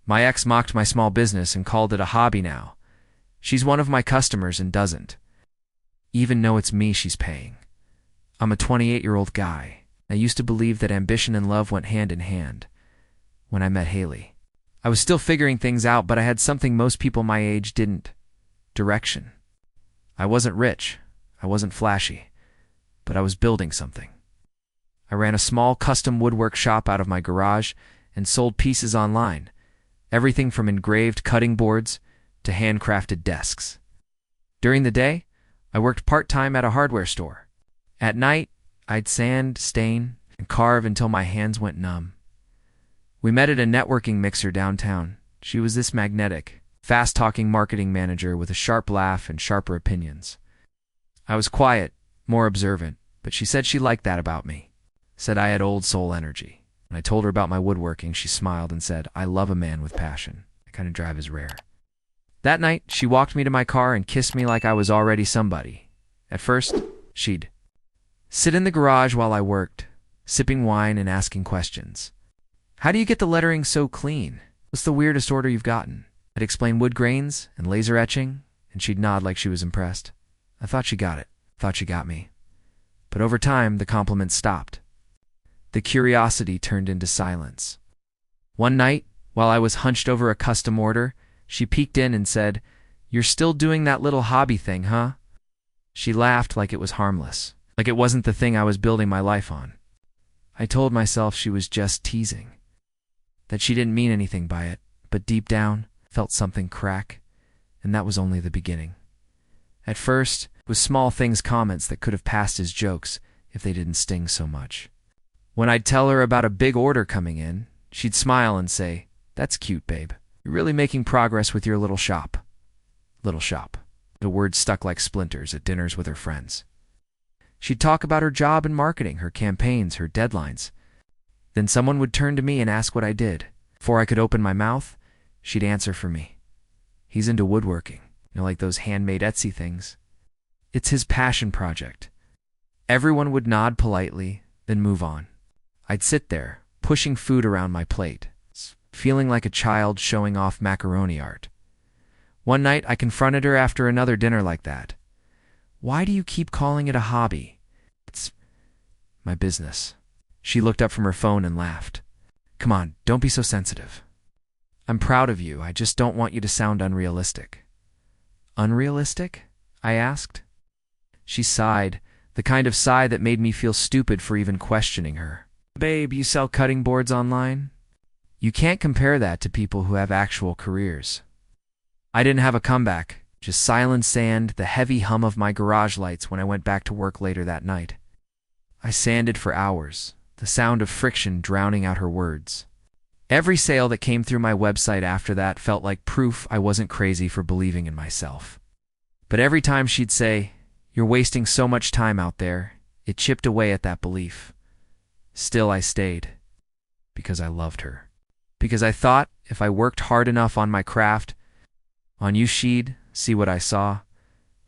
My ex mocked my small business and called it a hobby now. She's one of my customers and doesn't even know it's me she's paying. I'm a 28-year-old guy. I used to believe that ambition and love went hand in hand. When I met Haley, I was still figuring things out, but I had something most people my age didn't: direction. I wasn't rich, I wasn't flashy, but I was building something. I ran a small custom woodwork shop out of my garage and sold pieces online, everything from engraved cutting boards to handcrafted desks. During the day, I worked part-time at a hardware store. At night, I'd sand, stain, and carve until my hands went numb. We met at a networking mixer downtown. She was this magnetic, fast-talking marketing manager with a sharp laugh and sharper opinions. I was quiet, more observant, but she said she liked that about me. Said I had old soul energy. When I told her about my woodworking, she smiled and said, "I love a man with passion. That kind of drive is rare." That night, she walked me to my car and kissed me like I was already somebody. At first, she'd sit in the garage while I worked, sipping wine and asking questions. "How do you get the lettering so clean? What's the weirdest order you've gotten?" I'd explain wood grains and laser etching, and she'd nod like she was impressed. I thought she got it, thought she got me. But over time, the compliments stopped. The curiosity turned into silence. One night, while I was hunched over a custom order, she peeked in and said, "You're still doing that little hobby thing, huh?" She laughed like it was harmless, like it wasn't the thing I was building my life on. I told myself she was just teasing, that she didn't mean anything by it, but deep down, felt something crack, and that was only the beginning. At first, it was small things, comments that could have passed as jokes if they didn't sting so much. When I'd tell her about a big order coming in, she'd smile and say, "That's cute, babe. You're really making progress with your little shop." Little shop. The word stuck like splinters at dinners with her friends. She'd talk about her job in marketing, her campaigns, her deadlines. Then someone would turn to me and ask what I did. Before I could open my mouth, she'd answer for me. "He's into woodworking, like those handmade Etsy things. It's his passion project." Everyone would nod politely, then move on. I'd sit there, pushing food around my plate, feeling like a child showing off macaroni art. One night, I confronted her after another dinner like that. "Why do you keep calling it a hobby?" "It's my business." She looked up from her phone and laughed. "Come on, don't be so sensitive. I'm proud of you. I just don't want you to sound unrealistic." "Unrealistic?" I asked. She sighed, the kind of sigh that made me feel stupid for even questioning her. "Babe, you sell cutting boards online? You can't compare that to people who have actual careers." I didn't have a comeback, just silent sand, the heavy hum of my garage lights when I went back to work later that night. I sanded for hours, the sound of friction drowning out her words. Every sale that came through my website after that felt like proof I wasn't crazy for believing in myself. But every time she'd say, "You're wasting so much time out there," it chipped away at that belief. Still, I stayed. Because I loved her. Because I thought if I worked hard enough on my craft, on you she'd see what I saw.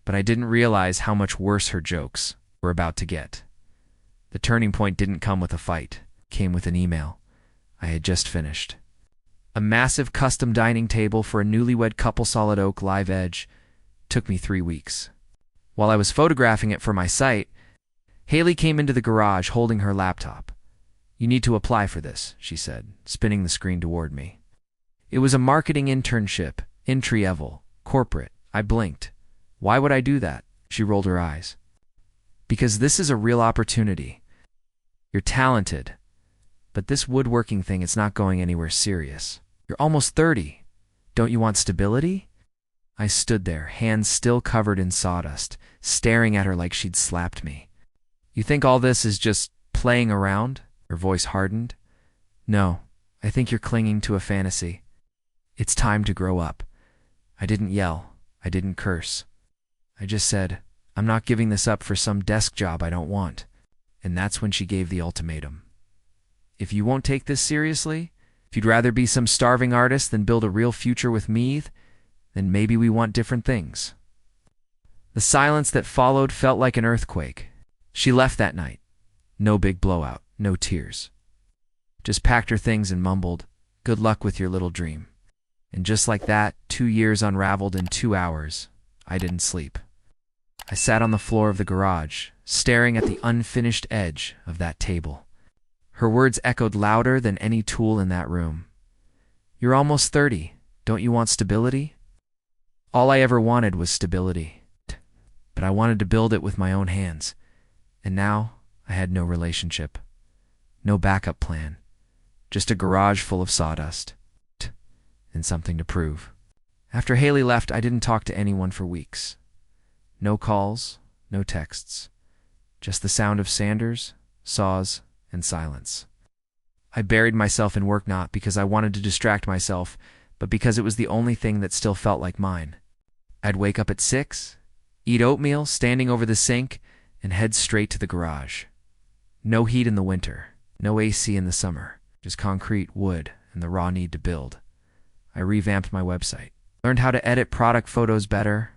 But I didn't realize how much worse her jokes were about to get. The turning point didn't come with a fight. It came with an email I had just finished. A massive custom dining table for a newlywed couple, solid oak, live edge. Took me 3 weeks. While I was photographing it for my site, Haley came into the garage holding her laptop. "You need to apply for this," she said, spinning the screen toward me. It was a marketing internship, entry-level, corporate. I blinked. "Why would I do that?" She rolled her eyes. "Because this is a real opportunity. You're talented, but this woodworking thing, it's not going anywhere serious. You're almost 30. Don't you want stability?" I stood there, hands still covered in sawdust, staring at her like she'd slapped me. "You think all this is just playing around?" Her voice hardened. "No, I think you're clinging to a fantasy. It's time to grow up." I didn't yell. I didn't curse. I just said, "I'm not giving this up for some desk job I don't want." And that's when she gave the ultimatum. "If you won't take this seriously, if you'd rather be some starving artist than build a real future with me, then maybe we want different things." The silence that followed felt like an earthquake. She left that night. No big blowout, no tears. Just packed her things and mumbled, "Good luck with your little dream." And just like that, 2 years unraveled in 2 hours. I didn't sleep. I sat on the floor of the garage, staring at the unfinished edge of that table. Her words echoed louder than any tool in that room. "You're almost 30. Don't you want stability?" All I ever wanted was stability. But I wanted to build it with my own hands. And now I had no relationship. No backup plan. Just a garage full of sawdust. And something to prove. After Haley left, I didn't talk to anyone for weeks. No calls, no texts. Just the sound of sanders, saws, and silence. I buried myself in work not because I wanted to distract myself, but because it was the only thing that still felt like mine. I'd wake up at 6, eat oatmeal standing over the sink, and head straight to the garage. No heat in the winter, no AC in the summer, just concrete, wood, and the raw need to build. I revamped my website, learned how to edit product photos better,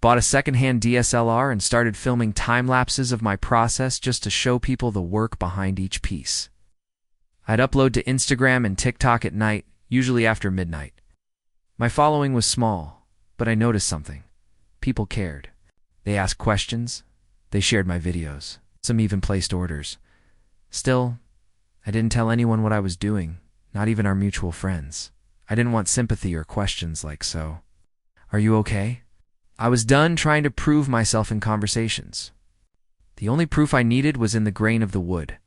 bought a secondhand DSLR and started filming time lapses of my process just to show people the work behind each piece. I'd upload to Instagram and TikTok at night, usually after midnight. My following was small, but I noticed something. People cared. They asked questions. They shared my videos. Some even placed orders. Still, I didn't tell anyone what I was doing, not even our mutual friends. I didn't want sympathy or questions like, "So, are you okay?" I was done trying to prove myself in conversations. The only proof I needed was in the grain of the wood,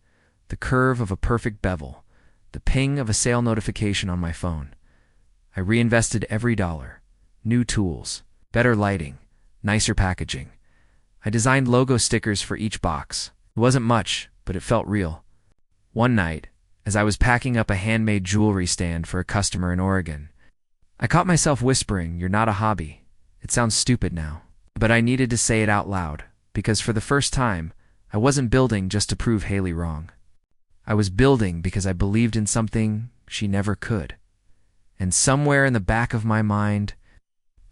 the curve of a perfect bevel, the ping of a sale notification on my phone. I reinvested every dollar. New tools, better lighting, nicer packaging. I designed logo stickers for each box. It wasn't much, but it felt real. One night, as I was packing up a handmade jewelry stand for a customer in Oregon, I caught myself whispering, "You're not a hobby." It sounds stupid now, but I needed to say it out loud, because for the first time, I wasn't building just to prove Haley wrong. I was building because I believed in something she never could. And somewhere in the back of my mind,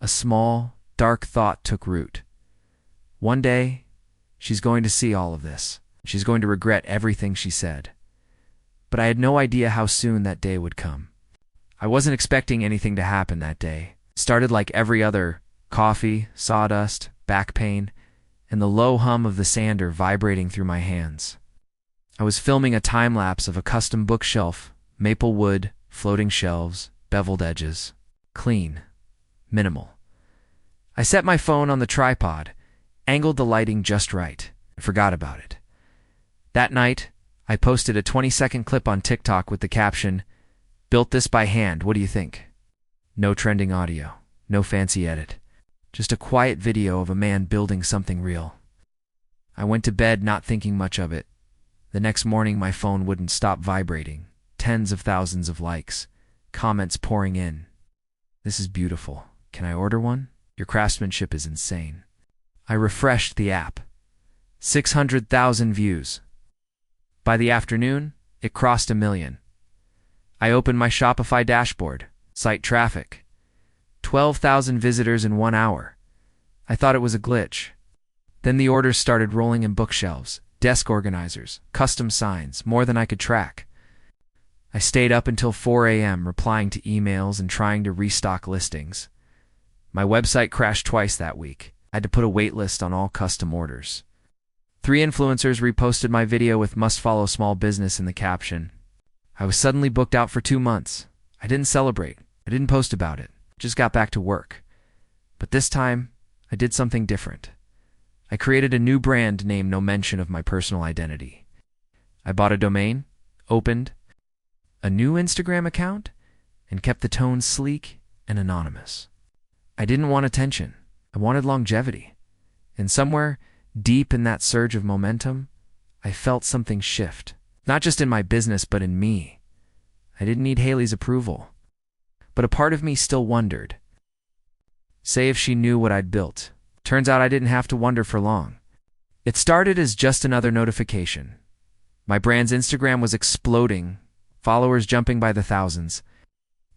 a small, dark thought took root. One day, she's going to see all of this. She's going to regret everything she said. But I had no idea how soon that day would come. I wasn't expecting anything to happen that day. It started like every other: coffee, sawdust, back pain, and the low hum of the sander vibrating through my hands. I was filming a time-lapse of a custom bookshelf, maple wood, floating shelves, beveled edges. Clean. Minimal. I set my phone on the tripod, angled the lighting just right, and forgot about it. That night, I posted a 20-second clip on TikTok with the caption, "Built this by hand, what do you think?" No trending audio, no fancy edit. Just a quiet video of a man building something real. I went to bed not thinking much of it. The next morning my phone wouldn't stop vibrating. Tens of thousands of likes. Comments pouring in. "This is beautiful. Can I order one? Your craftsmanship is insane." I refreshed the app. 600,000 views. By the afternoon, it crossed 1 million. I opened my Shopify dashboard. Site traffic. 12,000 visitors in 1 hour. I thought it was a glitch. Then the orders started rolling in: bookshelves, desk organizers, custom signs, more than I could track. I stayed up until 4 a.m. replying to emails and trying to restock listings. My website crashed twice that week. I had to put a wait list on all custom orders. 3 influencers reposted my video with "must follow small business" in the caption. I was suddenly booked out for 2 months. I didn't celebrate. I didn't post about it. Just got back to work. But this time, I did something different. I created a new brand name, no mention of my personal identity. I bought a domain, opened a new Instagram account, and kept the tone sleek and anonymous. I didn't want attention. I wanted longevity. And somewhere deep in that surge of momentum, I felt something shift. Not just in my business, but in me. I didn't need Haley's approval. But a part of me still wondered. Say if she knew what I'd built. Turns out I didn't have to wonder for long. It started as just another notification. My brand's Instagram was exploding, followers jumping by the thousands.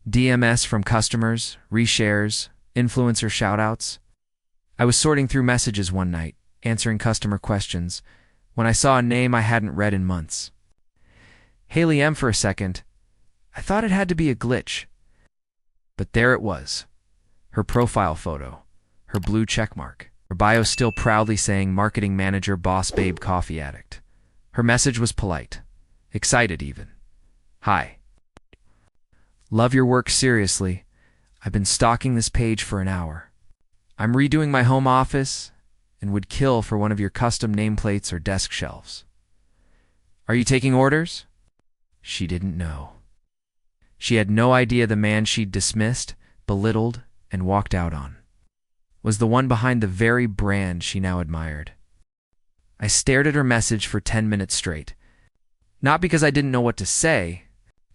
DMs from customers, reshares, influencer shoutouts. I was sorting through messages one night, answering customer questions, when I saw a name I hadn't read in months. Haley M. For a second, I thought it had to be a glitch. But there it was. Her profile photo, her blue checkmark, her bio still proudly saying marketing manager, boss babe, coffee addict. Her message was polite, excited even. Hi. Love your work seriously. I've been stalking this page for an hour. I'm redoing my home office and would kill for one of your custom nameplates or desk shelves. Are you taking orders? She didn't know. She had no idea the man she'd dismissed, belittled, and walked out on was the one behind the very brand she now admired. I stared at her message for 10 minutes straight. Not because I didn't know what to say,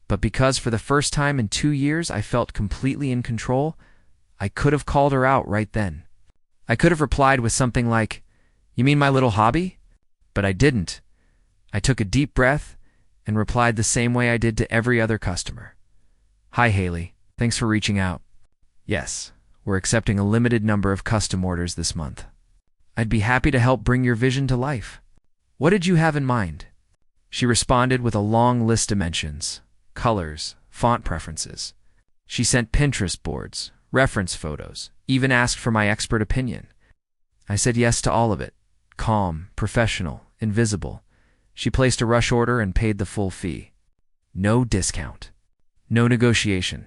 but because for the first time in 2 years I felt completely in control. I could have called her out right then. I could have replied with something like, "You mean my little hobby?" But I didn't. I took a deep breath and replied the same way I did to every other customer. "Hi, Haley. Thanks for reaching out. Yes, we're accepting a limited number of custom orders this month. I'd be happy to help bring your vision to life. What did you have in mind?" She responded with a long list of mentions, colors, font preferences. She sent Pinterest boards, reference photos, even asked for my expert opinion. I said yes to all of it. Calm, professional, invisible. She placed a rush order and paid the full fee. No discount. No negotiation.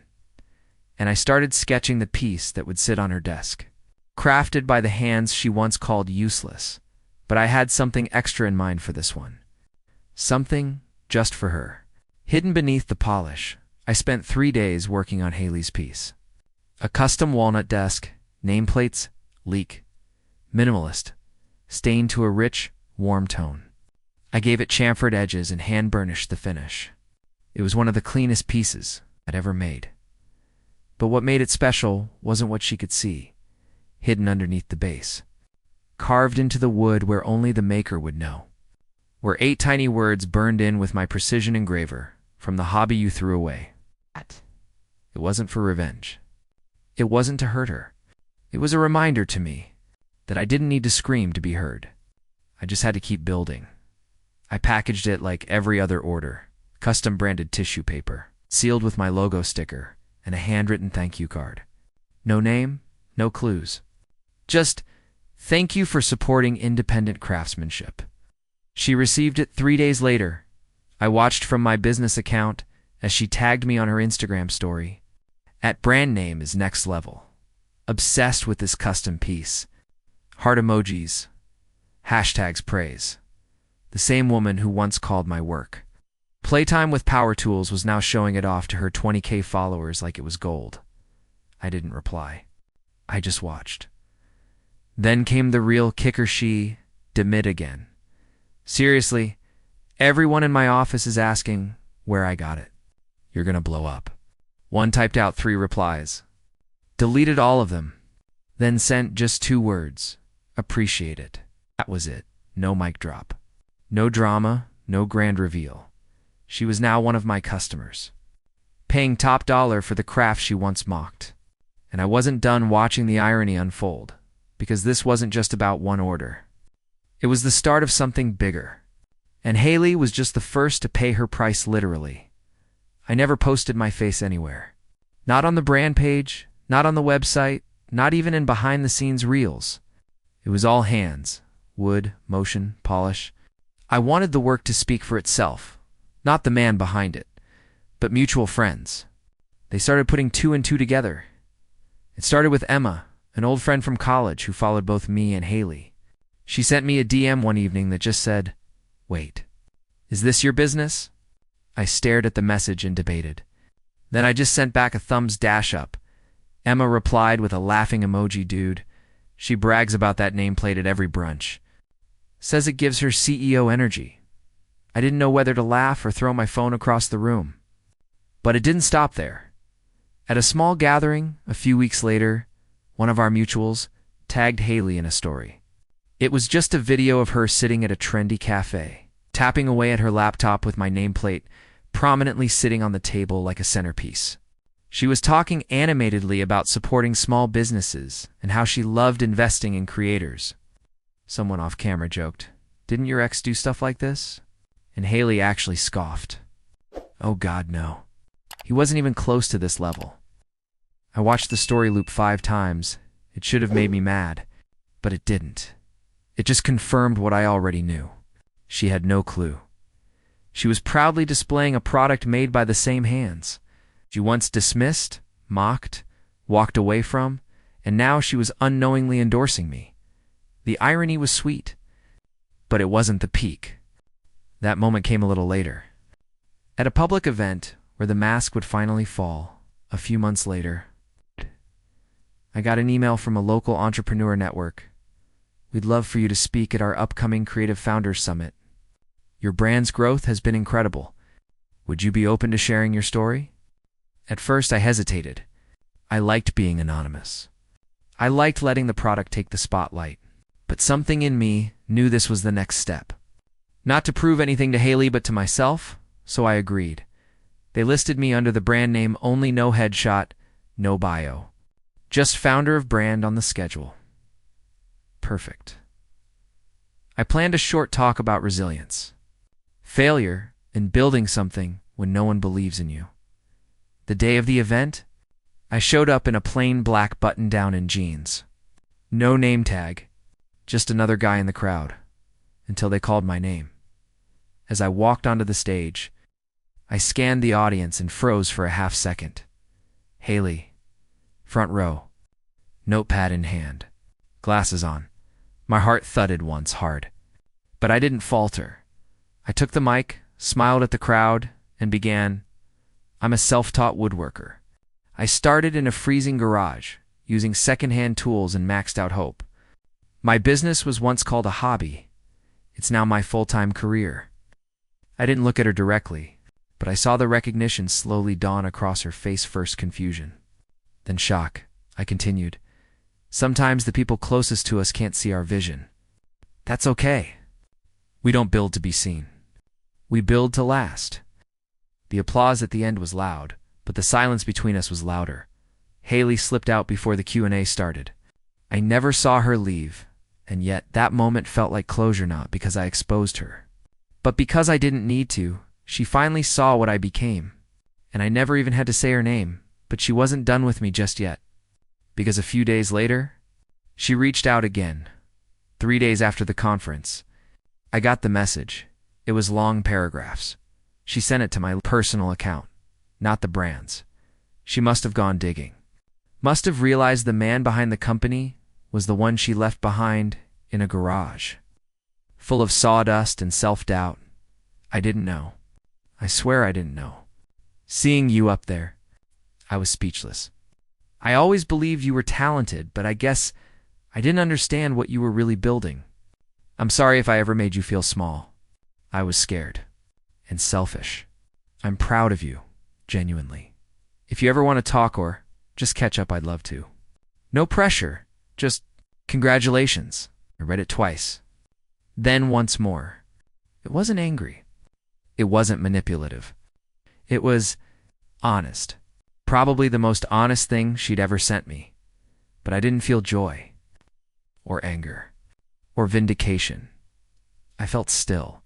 And I started sketching the piece that would sit on her desk. Crafted by the hands she once called useless. But I had something extra in mind for this one. Something just for her. Hidden beneath the polish, I spent 3 days working on Haley's piece. A custom walnut desk, nameplates, leak. Minimalist. Stained to a rich, warm tone. I gave it chamfered edges and hand-burnished the finish. It was one of the cleanest pieces I'd ever made. But what made it special wasn't what she could see, hidden underneath the base. Carved into the wood where only the maker would know. Were 8 tiny words burned in with my precision engraver, "From the hobby you threw away." It wasn't for revenge. It wasn't to hurt her. It was a reminder to me that I didn't need to scream to be heard. I just had to keep building. I packaged it like every other order, custom branded tissue paper, sealed with my logo sticker, and a handwritten thank you card. No name, no clues. Just, "Thank you for supporting independent craftsmanship." She received it 3 days later. I watched from my business account as she tagged me on her Instagram story. At brand name is next level. Obsessed with this custom piece. Heart emojis. Hashtags praise. The same woman who once called my work. Playtime with power tools was now showing it off to her 20K followers like it was gold. I didn't reply. I just watched. Then came the real kicker. She demit again. "Seriously, everyone in my office is asking where I got it. You're gonna blow up." One typed out 3 replies. Deleted all of them. Then sent just 2 words. "Appreciate it." That was it. No mic drop. No drama, no grand reveal. She was now one of my customers, paying top dollar for the craft she once mocked. And I wasn't done watching the irony unfold, because this wasn't just about one order. It was the start of something bigger. And Haley was just the first to pay her price literally. I never posted my face anywhere. Not on the brand page, not on the website, not even in behind-the-scenes reels. It was all hands, wood, motion, polish. I wanted the work to speak for itself. Not the man behind it, but mutual friends. They started putting 2 and 2 together. It started with Emma, an old friend from college who followed both me and Haley. She sent me a DM one evening that just said, "Wait, is this your business?" I stared at the message and debated. Then I just sent back a thumbs dash up. Emma replied with a laughing emoji. "Dude, she brags about that nameplate at every brunch. Says it gives her CEO energy." I didn't know whether to laugh or throw my phone across the room. But it didn't stop there. At a small gathering, a few weeks later, one of our mutuals tagged Haley in a story. It was just a video of her sitting at a trendy cafe, tapping away at her laptop with my nameplate prominently sitting on the table like a centerpiece. She was talking animatedly about supporting small businesses and how she loved investing in creators. Someone off camera joked, "Didn't your ex do stuff like this?" And Haley actually scoffed. Oh God, no. He wasn't even close to this level. I watched the story loop 5 times. It should have made me mad, but it didn't. It just confirmed what I already knew. She had no clue. She was proudly displaying a product made by the same hands she once dismissed, mocked, walked away from, and now she was unknowingly endorsing me. The irony was sweet, but it wasn't the peak. That moment came a little later. At a public event where the mask would finally fall, a few months later, I got an email from a local entrepreneur network. We'd love for you to speak at our upcoming Creative Founders Summit. Your brand's growth has been incredible. Would you be open to sharing your story? At first, I hesitated. I liked being anonymous. I liked letting the product take the spotlight. But something in me knew this was the next step. Not to prove anything to Haley, but to myself, so I agreed. They listed me under the brand name only, no headshot, no bio. Just founder of brand on the schedule. Perfect. I planned a short talk about resilience. Failure in building something when no one believes in you. The day of the event, I showed up in a plain black button-down and jeans. No name tag, just another guy in the crowd, until they called my name. As I walked onto the stage, I scanned the audience and froze for a half second. Haley, front row, notepad in hand, glasses on. My heart thudded once hard, but I didn't falter. I took the mic, smiled at the crowd, and began. I'm a self-taught woodworker. I started in a freezing garage, using second-hand tools and maxed out hope. My business was once called a hobby. It's now my full-time career. I didn't look at her directly, but I saw the recognition slowly dawn across her face. First confusion, then shock. I continued. Sometimes the people closest to us can't see our vision. That's okay. We don't build to be seen. We build to last. The applause at the end was loud, but the silence between us was louder. Haley slipped out before the Q&A started. I never saw her leave, and yet that moment felt like closure, not because I exposed her, but because I didn't need to. She finally saw what I became, and I never even had to say her name, but she wasn't done with me just yet. Because a few days later, she reached out again. 3 days after the conference, I got the message. It was long paragraphs. She sent it to my personal account, not the brand's. She must have gone digging. Must have realized the man behind the company was the one she left behind in a garage, full of sawdust and self-doubt. I didn't know. I swear I didn't know. Seeing you up there, I was speechless. I always believed you were talented, but I guess I didn't understand what you were really building. I'm sorry if I ever made you feel small. I was scared and selfish. I'm proud of you, genuinely. If you ever want to talk or just catch up, I'd love to. No pressure, just congratulations. I read it twice. Then once more. It wasn't angry. It wasn't manipulative. It was honest. Probably the most honest thing she'd ever sent me. But I didn't feel joy, or anger, or vindication. I felt still.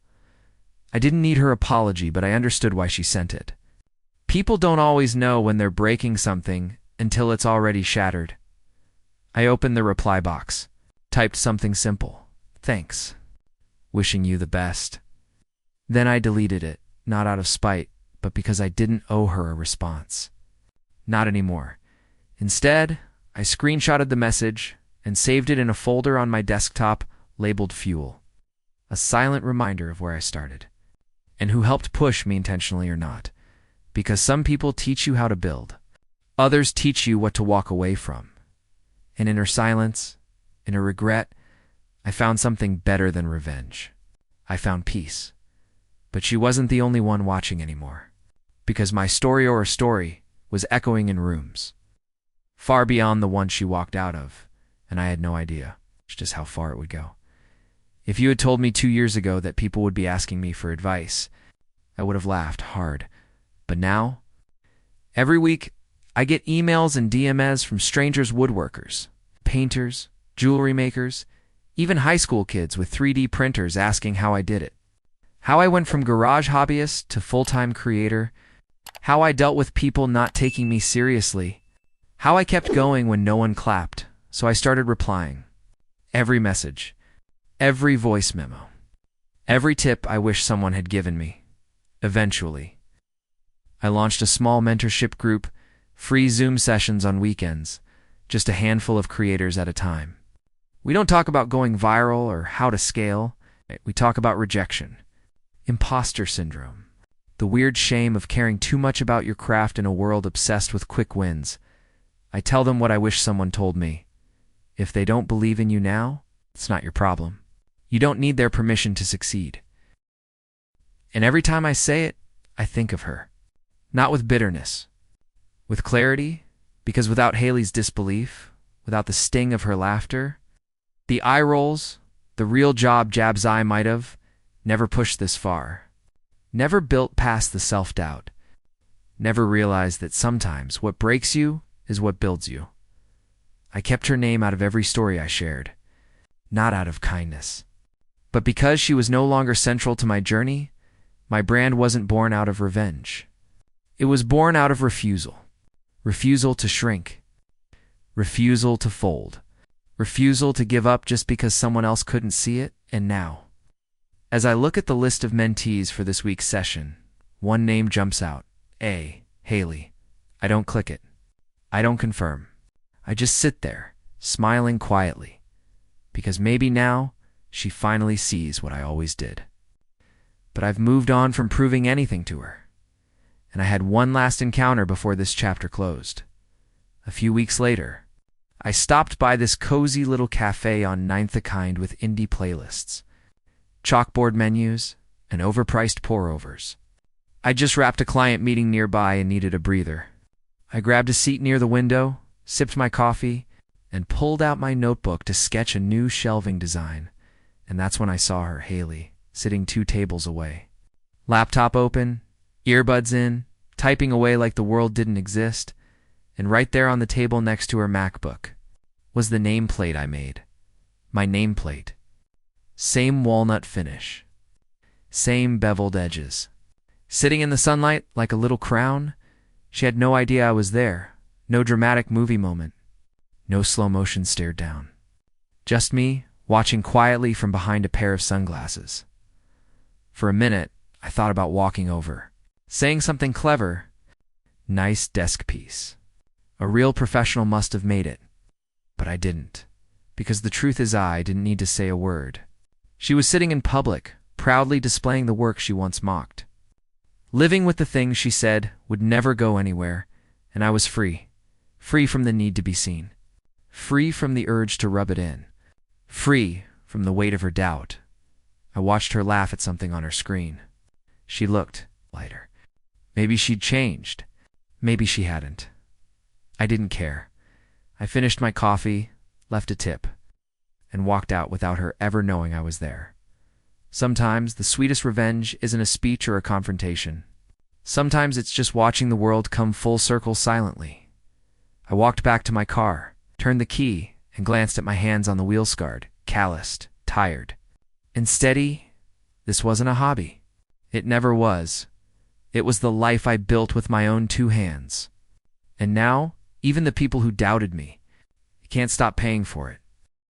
I didn't need her apology, but I understood why she sent it. People don't always know when they're breaking something until it's already shattered. I opened the reply box, typed something simple. Thanks. Wishing you the best. Then I deleted it, not out of spite, but because I didn't owe her a response. Not anymore. Instead, I screenshotted the message and saved it in a folder on my desktop labeled Fuel. A silent reminder of where I started, and who helped push me, intentionally or not. Because some people teach you how to build. Others teach you what to walk away from. And in her silence, in her regret, I found something better than revenge. I found peace. But she wasn't the only one watching anymore. Because my story, or a story, was echoing in rooms far beyond the one she walked out of, and I had no idea just how far it would go. If you had told me 2 years ago that people would be asking me for advice, I would have laughed hard. But now, every week, I get emails and DMs from strangers, woodworkers, painters, jewelry makers, even high school kids with 3D printers asking how I did it. How I went from garage hobbyist to full-time creator. How I dealt with people not taking me seriously. How I kept going when no one clapped, so I started replying. Every message, every voice memo, every tip I wish someone had given me. Eventually, I launched a small mentorship group, free Zoom sessions on weekends, just a handful of creators at a time. We don't talk about going viral or how to scale. We talk about rejection, imposter syndrome, the weird shame of caring too much about your craft in a world obsessed with quick wins. I tell them what I wish someone told me. If they don't believe in you now, it's not your problem. You don't need their permission to succeed. And every time I say it, I think of her. Not with bitterness, with clarity, because without Haley's disbelief, without the sting of her laughter, the eye rolls, the real job jabs I might have, never pushed this far, never built past the self-doubt, never realized that sometimes what breaks you is what builds you. I kept her name out of every story I shared, not out of kindness. But because she was no longer central to my journey, my brand wasn't born out of revenge. It was born out of refusal. Refusal to shrink. Refusal to fold. Refusal to give up just because someone else couldn't see it. And now, as I look at the list of mentees for this week's session, one name jumps out. Haley. I don't click it. I don't confirm. I just sit there, smiling quietly, because maybe now she finally sees what I always did. But I've moved on from proving anything to her, and I had one last encounter before this chapter closed. A few weeks later, I stopped by this cozy little cafe on Ninth a Kind with indie playlists, chalkboard menus, and overpriced pour-overs. I just wrapped a client meeting nearby and needed a breather. I grabbed a seat near the window, sipped my coffee, and pulled out my notebook to sketch a new shelving design. And that's when I saw her, Haley, sitting 2 tables away. Laptop open, earbuds in, typing away like the world didn't exist, and right there on the table next to her MacBook was the nameplate I made. My nameplate. Same walnut finish. Same beveled edges. Sitting in the sunlight like a little crown, she had no idea I was there. No dramatic movie moment. No slow motion stare down. Just me, watching quietly from behind a pair of sunglasses. For a minute, I thought about walking over, saying something clever. Nice desk piece. A real professional must have made it. But I didn't, because the truth is I didn't need to say a word. She was sitting in public, proudly displaying the work she once mocked. Living with the things she said would never go anywhere, and I was free. Free from the need to be seen. Free from the urge to rub it in. Free from the weight of her doubt. I watched her laugh at something on her screen. She looked lighter. Maybe she'd changed. Maybe she hadn't. I didn't care. I finished my coffee, left a tip, and walked out without her ever knowing I was there. Sometimes the sweetest revenge isn't a speech or a confrontation. Sometimes it's just watching the world come full circle silently. I walked back to my car, turned the key, and glanced at my hands on the wheel scarred, calloused, tired. And steady, this wasn't a hobby. It never was. It was the life I built with my own 2 hands. And now, even the people who doubted me, can't stop paying for it.